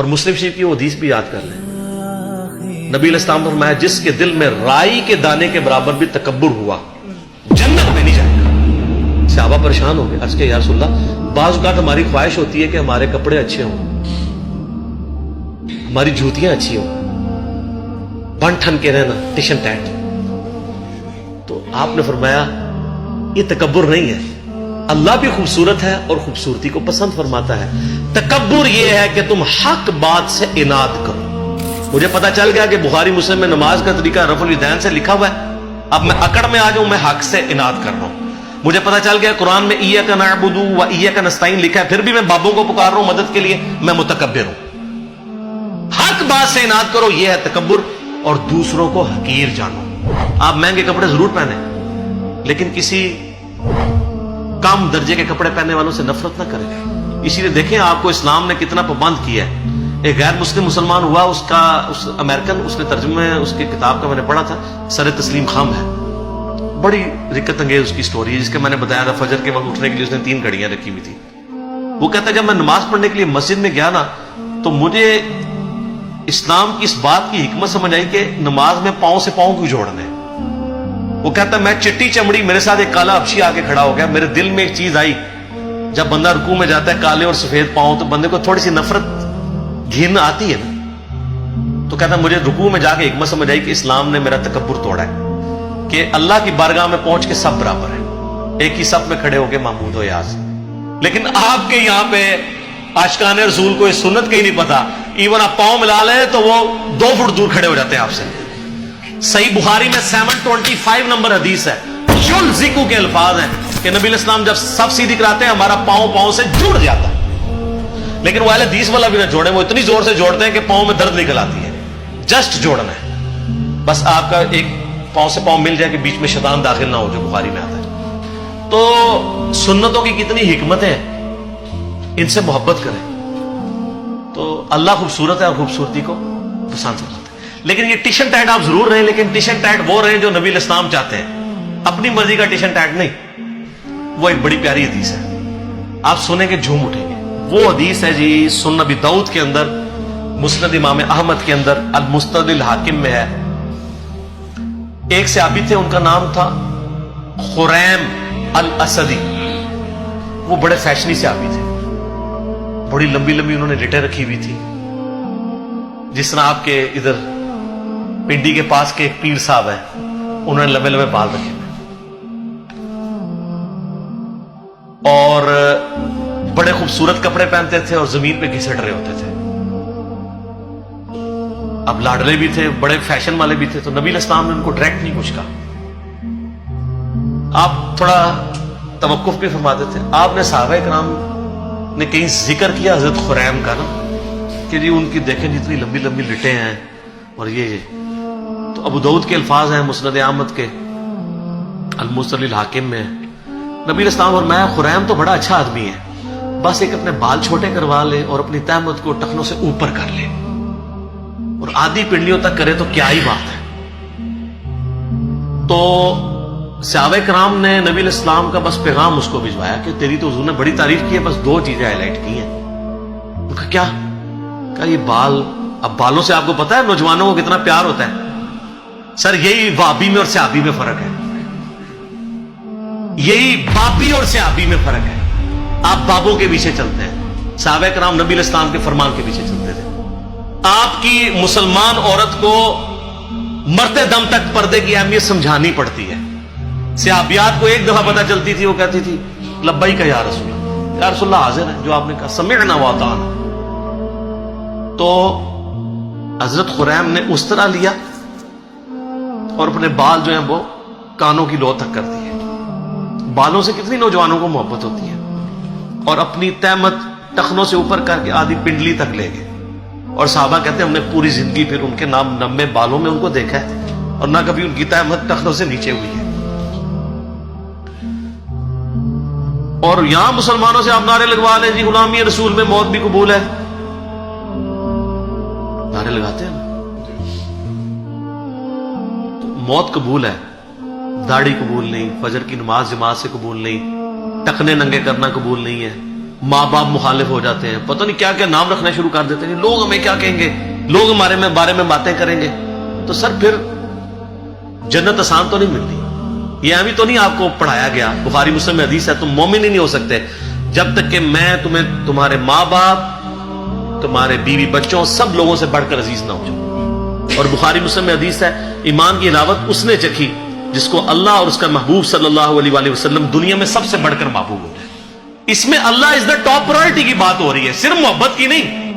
اور مسلم شریف کی وہ حدیث بھی یاد کر لیں. نبی علیہ السلام نے فرمایا جس کے دل میں رائی کے دانے کے برابر بھی تکبر ہوا جنت میں نہیں جائے گا. صحابہ پریشان ہو گئے. عرض کہ یا رسول اللہ بعض اوقات ہماری خواہش ہوتی ہے کہ ہمارے کپڑے اچھے ہوں, ہماری جوتیاں اچھی ہوں, بن ٹھن کے رہنا ٹشن ٹیٹ. تو آپ نے فرمایا یہ تکبر نہیں ہے, اللہ بھی خوبصورت ہے اور خوبصورتی کو پسند فرماتا ہے. تکبر یہ ہے کہ تم حق بات سے اناد کرو. مجھے پتا چل گیا کہ بخاری مسلم میں نماز کا طریقہ رفع الیدین سے لکھا ہوا ہے, اب میں اکڑ میں آ جاؤں میں حق سے اناد کر رہا ہوں. مجھے پتا چل گیا قرآن میں ایاک نعبد و ایاک نستعین لکھا ہے, پھر بھی میں بابوں کو پکار رہا ہوں مدد کے لیے, میں متکبر ہوں. حق بات سے اناد کرو, یہ ہے تکبر. اور دوسروں کو حقیر جانو. آپ مہنگے کپڑے ضرور پہنے لیکن کسی کم درجے کے کپڑے پہننے والوں سے نفرت نہ کریں. اسی لیے دیکھیں آپ کو اسلام نے کتنا پابند کیا ہے. ایک غیر مسلم مسلمان ہوا, اس امریکن, اس نے ترجمے اس کی کتاب کا میں نے پڑھا تھا, سر تسلیم خام ہے, بڑی رکت انگیز اس کی سٹوری ہے, جس کے میں نے بتایا تھا فجر کے وقت اٹھنے کے لیے اس نے 3 گھڑیاں رکھی ہوئی تھی. وہ کہتا ہے جب میں نماز پڑھنے کے لیے مسجد میں گیا نا تو مجھے اسلام کی اس بات کی حکمت سمجھ آئی کہ نماز میں پاؤں سے پاؤں کیوں جوڑنے. وہ کہتا ہے میں چٹی چمڑی, میرے ساتھ ایک کالا حبشی آ کے کھڑا ہو گیا, میرے دل میں ایک چیز آئی, جب بندہ رکوع میں جاتا ہے کالے اور سفید پاؤں تو بندے کو تھوڑی سی نفرت گھن آتی ہے نا. تو کہتا ہے مجھے رکوع میں جا کے حکمت سمجھ آئی کہ اسلام نے میرا تکبر توڑا ہے, کہ اللہ کی بارگاہ میں پہنچ کے سب برابر ہیں, ایک ہی صف میں کھڑے ہو کے محمود و یاز. لیکن آپ کے یہاں پہ عاشقان رسول کو اس سنت کا ہی نہیں پتا, ایون آپ پاؤں ملا لیں تو وہ 2 فٹ دور کھڑے ہو جاتے ہیں آپ سے. صحیح بخاری میں 725 نمبر حدیث ہے, یلزقو کے الفاظ ہیں کہ نبی علیہ السلام جب صف سیدھی کراتے ہیں ہمارا پاؤں سے جڑ جاتا ہے. لیکن وہ اہل حدیث والا بھی نہ جوڑے, وہ اتنی زور سے جوڑتے ہیں کہ پاؤں میں درد نکل آتی ہے. جسٹ جوڑنا ہے بس, آپ کا ایک پاؤں سے پاؤں مل جائے کہ بیچ میں شیطان داخل نہ ہو, جو بخاری میں آتا ہے. تو سنتوں کی کتنی حکمتیں, ان سے محبت کریں. تو اللہ خوبصورت ہے اور خوبصورتی کو پسند کرتا ہے. لیکن یہ ٹیشن ٹائٹ آپ ضرور رہیں, لیکن ٹیشن ٹائٹ وہ رہیں جو نبی علیہ السلام چاہتے ہیں, اپنی مرضی کا ٹیشن ٹائٹ نہیں. وہ ایک بڑی پیاری حدیث ہے, آپ سنیں گے جھوم اٹھیں گے. وہ حدیث ہے جی سنن ابی داؤد کے اندر, مسند امام احمد کے اندر, المستدرک الحاکم میں ہے. ایک صحابی تھے, ان کا نام تھا خریم الاسدی. وہ بڑے فیشنی صحابی تھے, بڑی لمبی لمبی انہوں نے لٹیں رکھی ہوئی تھی, جس طرح آپ کے ادھر پنڈی کے پاس کے ایک پیر صاحب ہیں, انہوں نے لمبے لمبے بال رکھے ہوئے, اور بڑے خوبصورت کپڑے پہنتے تھے اور زمین پہ گھسٹ رہے ہوتے تھے. اب لاڈلے بھی تھے, بڑے فیشن والے بھی تھے. تو نبی علیہ السلام نے ان کو ڈائریکٹ نہیں کچھ کہا, آپ تھوڑا توقف بھی فرماتے تھے. آپ نے صحابہ کرام نے کہیں ذکر کیا حضرت خریم کا نا, کہ جی ان کی دیکھیں جتنی لمبی لمبی لٹیں ہیں اور یہ. تو ابو داؤد کے الفاظ ہیں مسند احمد کے المستدرک الحاکم میں, نبی علیہ السلام اور میں خریم تو بڑا اچھا آدمی ہے, بس ایک اپنے بال چھوٹے کروا لے اور اپنی تہمت کو ٹخنوں سے اوپر کر لے اور آدھی پنڈلیوں تک کرے تو کیا ہی بات ہے. تو صحابہ کرام نے نبی علیہ السلام کا بس پیغام اس کو بھجوایا کہ تیری تو حضور نے بڑی تعریف کی ہے, بس 2 چیزیں ہائی لائٹ کی ہیں. ان کا کیا کہا, یہ بال. اب بالوں سے آپ کو پتا ہے نوجوانوں کو کتنا پیار ہوتا ہے. سر یہی وابی میں اور صحابی میں فرق ہے, یہی بابی اور صحابی میں فرق ہے. آپ بابوں کے پیچھے چلتے ہیں, صحابہ کرام نبی علیہ السلام کے فرمان کے پیچھے چلتے تھے. آپ کی مسلمان عورت کو مرتے دم تک پردے کی اہمیت سمجھانی پڑتی ہے. صحابیات کو ایک دفعہ پتہ چلتی تھی, وہ کہتی تھی لبیک یا رسول اللہ, یا رسول اللہ حاضر ہے جو آپ نے کہا, سمعنا واطعنا. تو حضرت خریم نے اس طرح لیا اور اپنے بال جو ہیں وہ کانوں کی لو تک کر دیے. بالوں سے کتنی نوجوانوں کو محبت ہوتی ہے, اور اپنی تہمت ٹخنوں سے اوپر کر کے آدھی پنڈلی تک لے گئے. اور صحابہ کہتے ہیں ہم نے پوری زندگی پھر ان کے نام نمے بالوں میں ان کو دیکھا ہے, اور نہ کبھی ان کی تہمت ٹخنوں سے نیچے ہوئی ہے. اور یہاں مسلمانوں سے آپ نعرے لگوا لیں جی غلامی رسول میں موت بھی قبول ہے, نعرے لگاتے ہیں نا, موت قبول ہے, داڑھی قبول نہیں, فجر کی نماز جماعت سے قبول نہیں, ٹخنے ننگے کرنا قبول نہیں ہے, ماں باپ مخالف ہو جاتے ہیں، پتہ نہیں کیا کیا نام رکھنا شروع کر دیتے ہیں، لوگ ہمیں کیا کہیں گے، لوگ ہمارے بارے میں باتیں کریں گے، تو سر پھر جنت آسان تو نہیں ملتی۔ یہ ابھی تو نہیں آپ کو پڑھایا گیا، بخاری مسلم میں حدیث ہے تم مومن ہی نہیں ہو سکتے جب تک کہ میں تمہیں تمہارے ماں باپ، تمہارے بیوی بچوں، سب لوگوں سے بڑھ کر عزیز نہ ہو جاؤ۔ اور بخاری مسلم میں حدیث ہے ایمان کی علاوت اس نے چکھی جس کو اللہ اور اس کا محبوب صلی اللہ علیہ وآلہ وسلم دنیا میں سب سے بڑھ کر محبوب ہو جائے۔ اس میں اللہ از دا ٹاپ پرائرٹی کی بات ہو رہی ہے، صرف محبت کی نہیں۔